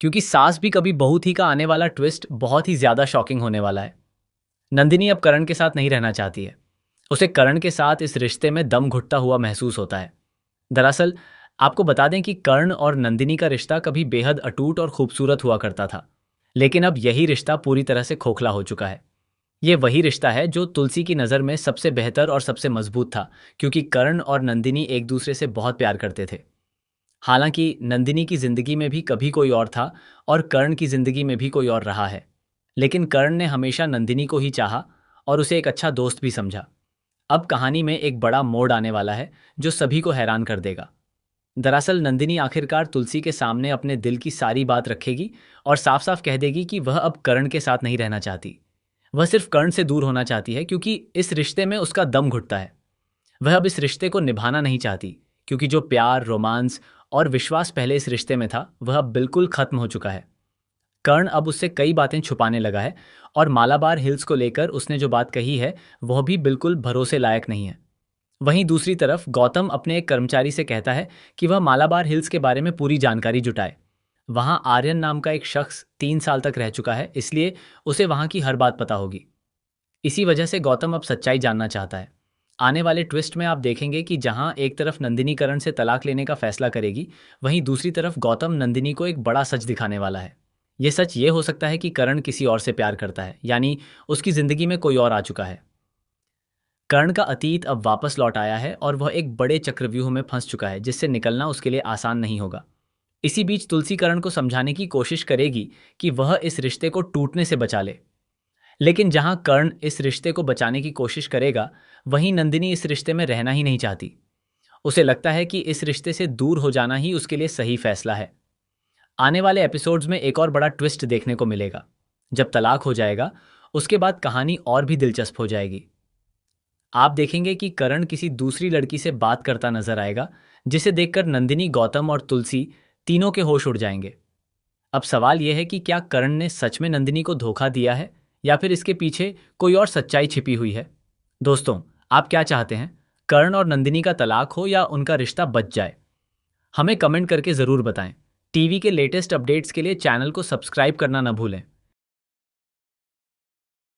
क्योंकि सास भी कभी बहू थी का आने वाला ट्विस्ट बहुत ही ज्यादा शॉकिंग होने वाला है। नंदिनी अब करण के साथ नहीं रहना चाहती है। उसे करण के साथ इस रिश्ते में दम घुटता हुआ महसूस होता है। दरअसल आपको बता दें कि कर्ण और नंदिनी का रिश्ता कभी बेहद अटूट और खूबसूरत हुआ करता था। लेकिन अब यही रिश्ता पूरी तरह से खोखला हो चुका है। ये वही रिश्ता है जो तुलसी की नज़र में सबसे बेहतर और सबसे मजबूत था, क्योंकि कर्ण और नंदिनी एक दूसरे से बहुत प्यार करते थे। हालांकि नंदिनी की जिंदगी में भी कभी कोई और था और कर्ण की जिंदगी में भी कोई और रहा है। लेकिन कर्ण ने हमेशा नंदिनी को ही चाहा और उसे एक अच्छा दोस्त भी समझा। अब कहानी में एक बड़ा मोड़ आने वाला है जो सभी को हैरान कर देगा। दरअसल नंदिनी आखिरकार तुलसी के सामने अपने दिल की सारी बात रखेगी और साफ साफ कह देगी कि वह अब कर्ण के साथ नहीं रहना चाहती। वह सिर्फ कर्ण से दूर होना चाहती है क्योंकि इस रिश्ते में उसका दम घुटता है। वह अब इस रिश्ते को निभाना नहीं चाहती, क्योंकि जो प्यार, रोमांस और विश्वास पहले इस रिश्ते में था वह अब बिल्कुल खत्म हो चुका है। कर्ण अब उससे कई बातें छुपाने लगा है और मालाबार हिल्स को लेकर उसने जो बात कही है वह भी बिल्कुल भरोसे लायक नहीं है। वहीं दूसरी तरफ गौतम अपने एक कर्मचारी से कहता है कि वह मालाबार हिल्स के बारे में पूरी जानकारी जुटाए। वहां आर्यन नाम का एक शख्स 3 साल तक रह चुका है, इसलिए उसे वहां की हर बात पता होगी। इसी वजह से गौतम अब सच्चाई जानना चाहता है। आने वाले ट्विस्ट में आप देखेंगे कि जहां एक तरफ नंदिनी करण से तलाक लेने का फैसला करेगी, वहीं दूसरी तरफ गौतम नंदिनी को एक बड़ा सच दिखाने वाला है। यह सच ये हो सकता है कि करण किसी और से प्यार करता है, यानी उसकी जिंदगी में कोई और आ चुका है। कर्ण का अतीत अब वापस लौट आया है और वह एक बड़े चक्रव्यूह में फंस चुका है जिससे निकलना उसके लिए आसान नहीं होगा। इसी बीच तुलसी कर्ण को समझाने की कोशिश करेगी कि वह इस रिश्ते को टूटने से बचा ले। लेकिन जहां कर्ण इस रिश्ते को बचाने की कोशिश करेगा, वहीं नंदिनी इस रिश्ते में रहना ही नहीं चाहती। उसे लगता है कि इस रिश्ते से दूर हो जाना ही उसके लिए सही फैसला है। आने वाले एपिसोड्स में एक और बड़ा ट्विस्ट देखने को मिलेगा। जब तलाक हो जाएगा, उसके बाद कहानी और भी दिलचस्प हो जाएगी। आप देखेंगे कि करण किसी दूसरी लड़की से बात करता नजर आएगा, जिसे देखकर नंदिनी, गौतम और तुलसी तीनों के होश उड़ जाएंगे। अब सवाल यह है कि क्या करण ने सच में नंदिनी को धोखा दिया है या फिर इसके पीछे कोई और सच्चाई छिपी हुई है। दोस्तों, आप क्या चाहते हैं, करण और नंदिनी का तलाक हो या उनका रिश्ता बच जाए? हमें कमेंट करके ज़रूर बताएं। टीवी के लेटेस्ट अपडेट्स के लिए चैनल को सब्सक्राइब करना न भूलें।